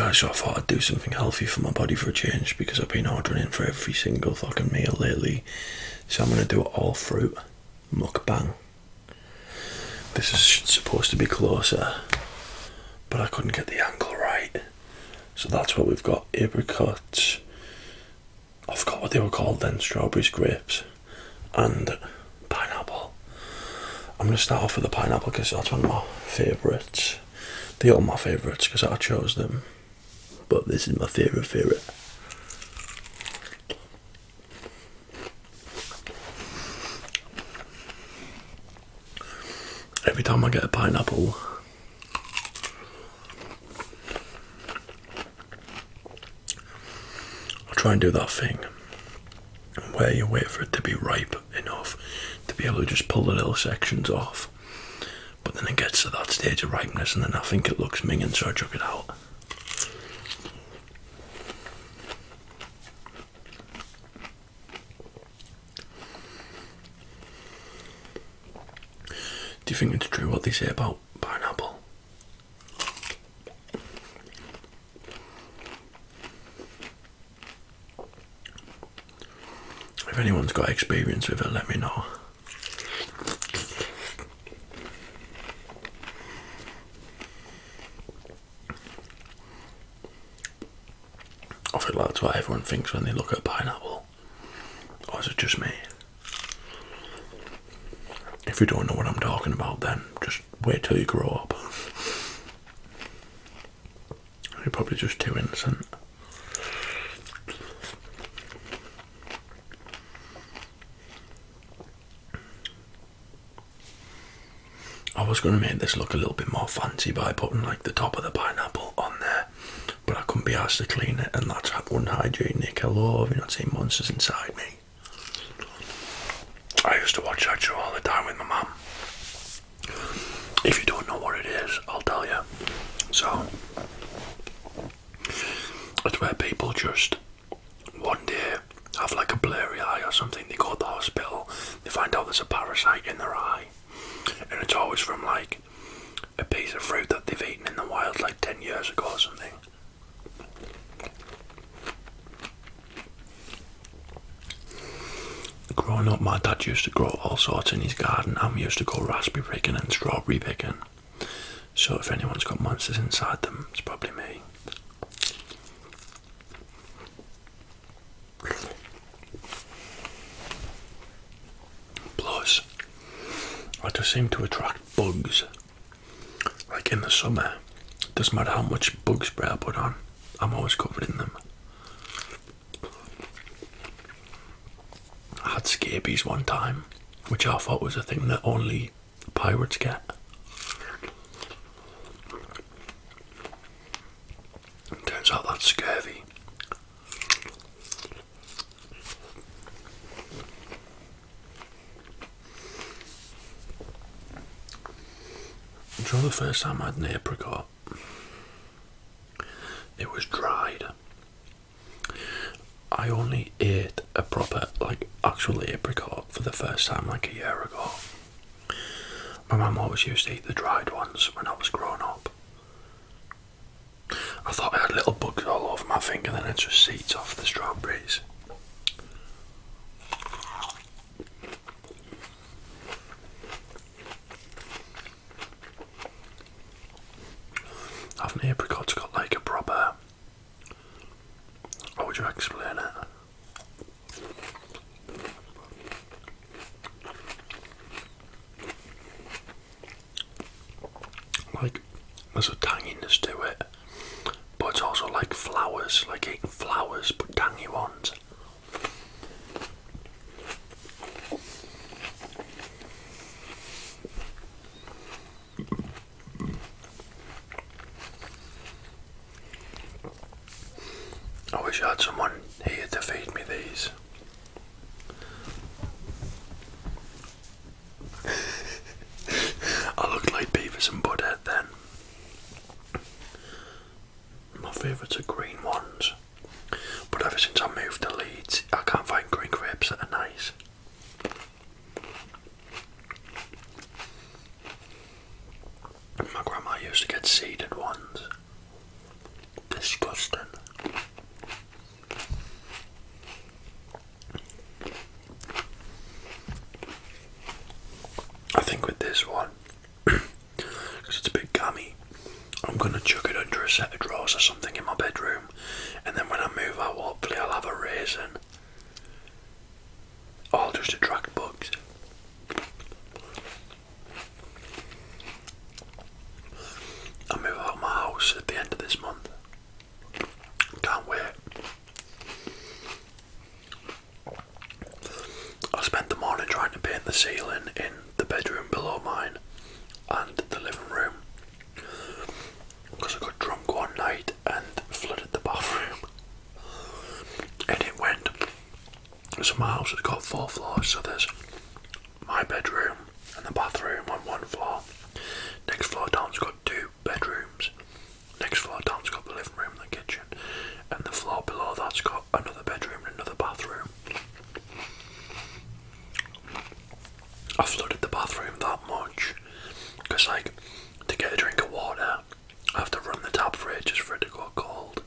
guys, so I thought I'd do something healthy for my body for a change because I've been ordering in for every single fucking meal lately. So I'm gonna do it all fruit mukbang. This is supposed to be closer, but I couldn't get the angle right. So that's what we've got: apricots. I forgot what they were called then. Strawberries, grapes, and pineapple. I'm gonna start off with the pineapple because that's one of my favourites. They're all my favourites because I chose them, but this is my favourite. Every time I get a pineapple, I try and do that thing where you wait for it to be ripe enough to be able to just pull the little sections off. But then it gets to that stage of ripeness and then I think it looks minging, so I chuck it out. Do you think it's true what they say about pineapple? If anyone's got experience with it, let me know. I feel like that's what everyone thinks when they look at pineapple. Or is it just me? If you don't know what I'm talking about, then just wait till you grow up. You're probably just too innocent. I was going to make this look a little bit more fancy by putting like the top of the pineapple on there, but I couldn't be asked to clean it, and that's unhygienic. Hello, have you not seen Monsters Inside Me? I used to watch that show all the time with my mum. If you don't know what it is, I'll tell you. So, it's where people just one day have like a blurry eye or something, they go to the hospital, they find out there's a parasite in their eye, and it's always from like a piece of fruit that they've eaten in the wild like 10 years ago or something. Growing up, my dad used to grow all sorts in his garden, and we used to go raspberry picking and strawberry picking. So if anyone's got monsters inside them, it's probably me. Plus, I just seem to attract bugs. Like in the summer, it doesn't matter how much bug spray I put on, I'm always covered in them. I had scabies one time, which I thought was a thing that only pirates get. Turns out that's scurvy. Do you know the first time I had an apricot? It was dried. I only ate a proper, like, actual apricot for the first time like a year ago. My mum always used to eat the dried ones when I was growing up. I thought I had little bugs all over my finger, then it's just seeds off the strawberries. Have an apricot's got like a proper... How would you explain it? Like, there's a tanginess to it, but it's also like flowers, like eating flowers, but tangy ones. I wish I had someone here to feed me these. I look like Beavis and Butthead then. My favourites are green ones, but ever since I moved to Leeds, I can't find green grapes that are nice. My grandma used to get seeded ones. Disgusting. disgusting. I think with this one, because it's a bit gammy, I'm going to chuck it under a set of drawers or something in my bedroom, and then when I move out, hopefully I'll have a raisin. I'll just attract bugs. I move out of my house at the end of this month. Can't wait. I spent the morning trying to paint the ceiling in the bedroom below mine and the living room because I got drunk one night and flooded the bathroom. And it went. So my house has got 4 floors, so there's my bedroom and the bathroom on one floor. Next floor down's got 2 bedrooms. Next floor down's got the living room and the kitchen. And the floor below that's got another bedroom and another bathroom. I flooded the bathroom that much because, like, to get a drink of water, I have to run the tap for ages for it to go cold.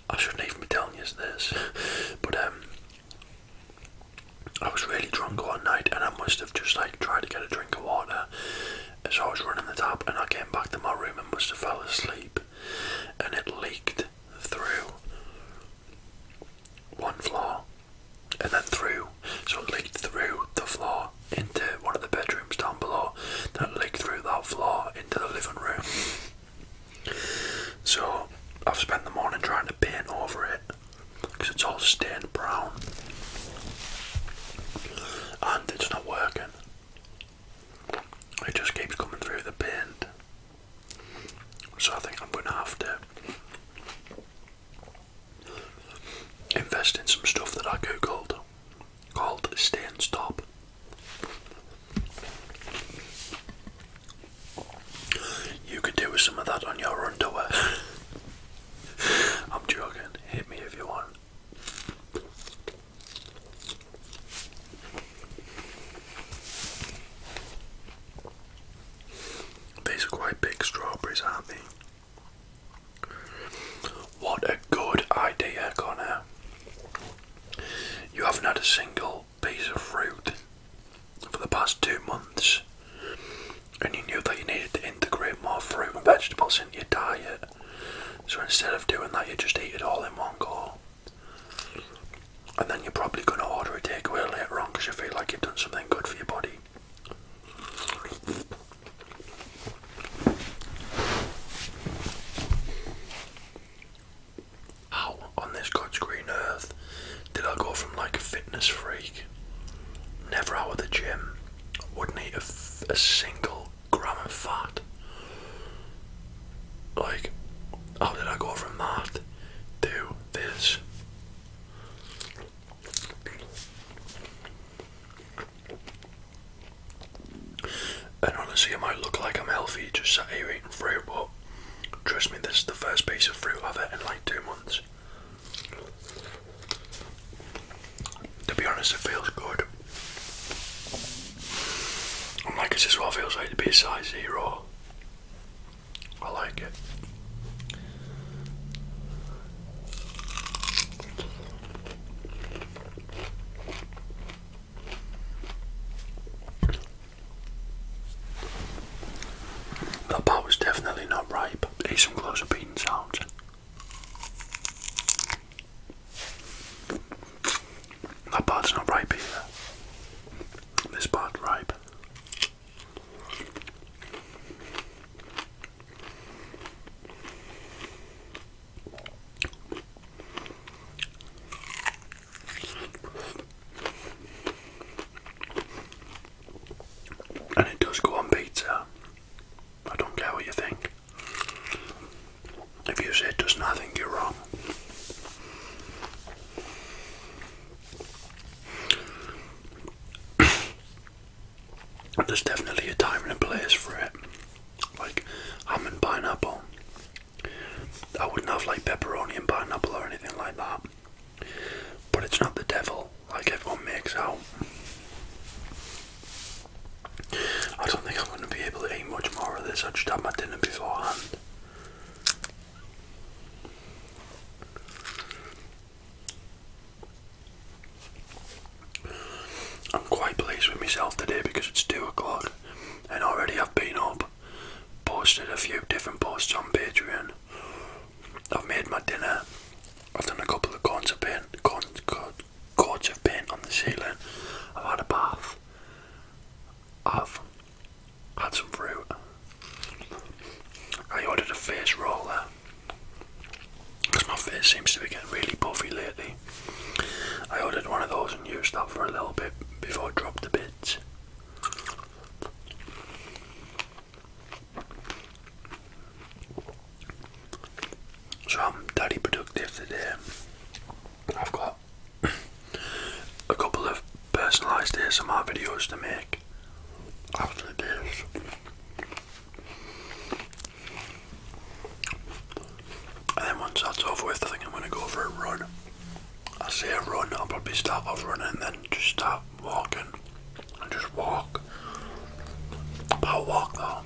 I shouldn't even be telling you this, but I was really drunk one night and I must have just like tried to get a drink of water. So I was running the tap and I came back to my room and must have fell asleep, and it leaked through one floor and then through, so it leaked through the floor into one of the bedrooms down below, then it leaked through that floor into the living room. So I've spent the morning trying to paint over it because it's all stained brown and it's not working. It just keeps coming through the paint. So I think I'm going to have to invest in some stuff that I googled called Stain Stop. You could do with some of that on your underwear. I'm joking, hit me if you want. These are quite big strawberries, aren't they? What a good idea, Connor. You haven't had a single piece of fruit for the past 2 months, and you knew that you needed to integrate more fruit and vegetables into your diet. So instead of doing that, you just eat it all in one go. And then you're probably going to order a takeaway later on because you feel like you've done something good for your body. How on this God's green earth did I go from like a fitness freak, never out of the gym, wouldn't eat a single gram of fat? Like, how did I go from that to this? And honestly, it might look like I'm healthy just sat here eating fruit, but trust me, this is the first piece of fruit I've had in like 2 months. To be honest, it feels good. I'm like, is this what it feels like to be a size 0? I like it. That part was definitely not ripe. Here's some close-up eating sounds. That part's not ripe either. This part's ripe. And it does go on pizza. I don't care what you think. If you say it doesn't, I think you're wrong. There's definitely a time and a place for it. Like ham and pineapple. I wouldn't have like pepperoni and pineapple or anything like that. But it's not the devil like everyone makes out. I don't think I'm going to be able to eat much more of this. I just had my dinner beforehand. myself today because it's 2 o'clock and already I've been up, posted a few different posts on Patreon. I've made my dinner. I've done a couple of coats of paint on the ceiling. I've had a bath. I've had some fruit. I ordered a face roller because my face seems to be getting really puffy lately. I ordered one of those and used that for a little bit before I dropped the bits. So I'm daddy productive today. I've got a couple of personalised ASMR videos to make after this. And then once that's over with, I think I'm going to go for a run. I say a run, I'll probably start off running and then just start walking. And just walk. But I'll walk though.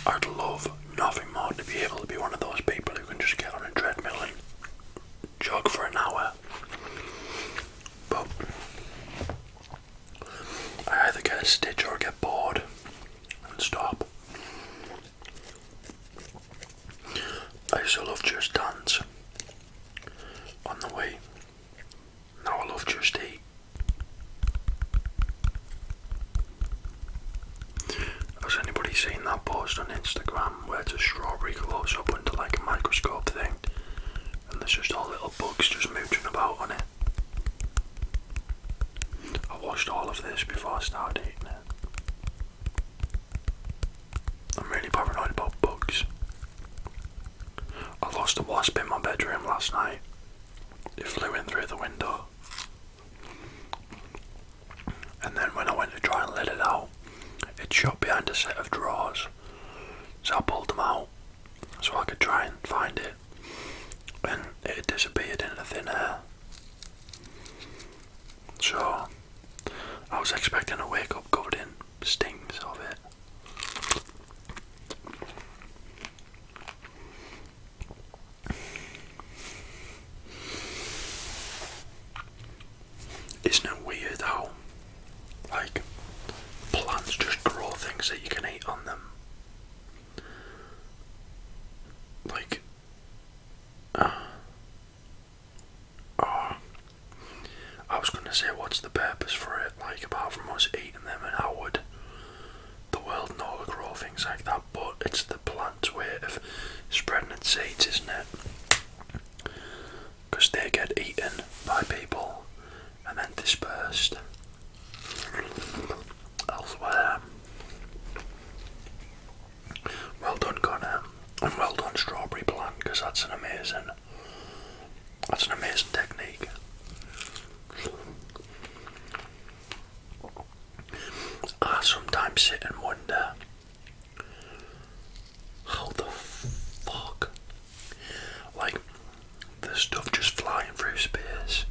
I'd love nothing more to be able to be one of those people who can just get on a treadmill and jog for an hour. But I either get a stitch or get bored and stop. I used to love Just Dance on the way. Now I love Just Eat. Has anybody seen that post on Instagram where it's a strawberry close up under like a microscope thing and there's just all little bugs just mooching about on it? I watched all of this before I started eating it. I'm really paranoid about bugs. I lost a wasp in my bedroom last night. It flew in through the window. And then when I went to try and let it out, it shot behind a set of drawers. So I pulled them out so I could try and find it. And it had disappeared into thin air. So I was expecting to wake up covered in stings of it. Isn't it weird how, like, plants just grow things that you can eat on them? Like, I was going to say, what's the purpose for it? Like, apart from us eating them, and how would the world know to grow things like that? But it's the plant's way of spreading its seeds, isn't it? Because they get eaten by people and then dispersed elsewhere. Well done, Connor, and well done, Strawberry Plant, because that's an amazing technique. I sometimes sit and wonder how the fuck, like, there's stuff just flying through space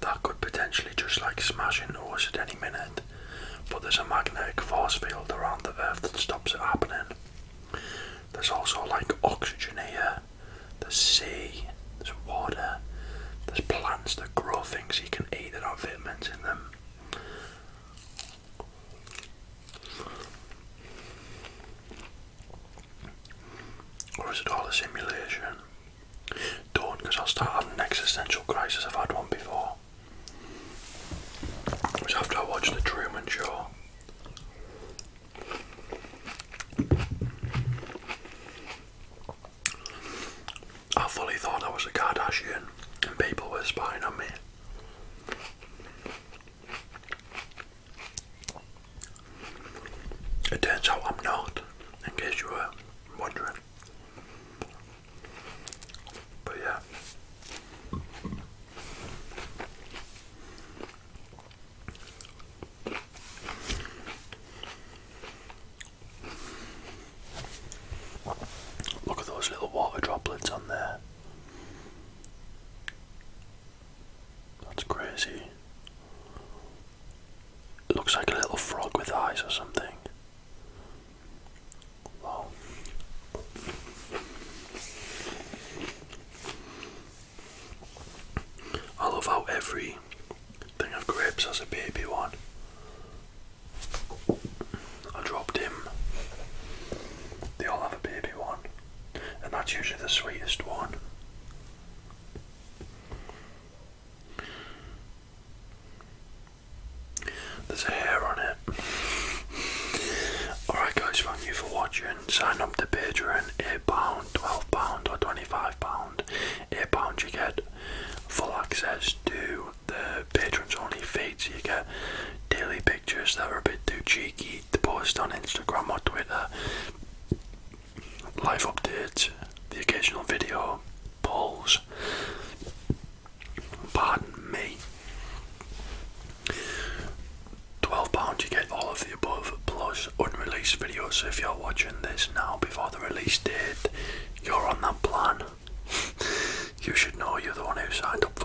that could potentially just like smash into us at any minute, but there's a magnetic force field around the Earth that stops it happening. There's also like oxygen here, there's sea, there's water, there's plants that grow things you can eat that have vitamins in them. Or is it all a simulation? Don't, because I'll start having an existential crisis. I've had one before. It was after I watched The Truman Show. I fully thought I was a Kardashian and people were spying on me. It turns out I'm not, in case you were wondering. But yeah. Look at those little water droplets on there. That's crazy. It looks like a little frog with eyes or something. Wow. I love how every Tips has a baby one. I dropped him. They all have a baby one, and that's usually the sweetest one. There's a hair on it. Alright guys, thank you for watching. Sign up to Patreon, £8, £12 or £25. £8 you get full access to the patrons only feed, so you get daily pictures that are a bit too cheeky to post on Instagram or Twitter, live updates, the occasional video, polls, pardon me. £12 you get all of the above plus unreleased videos, so if you're watching this now before the release date, you're on that plan. You should know you're the one who signed up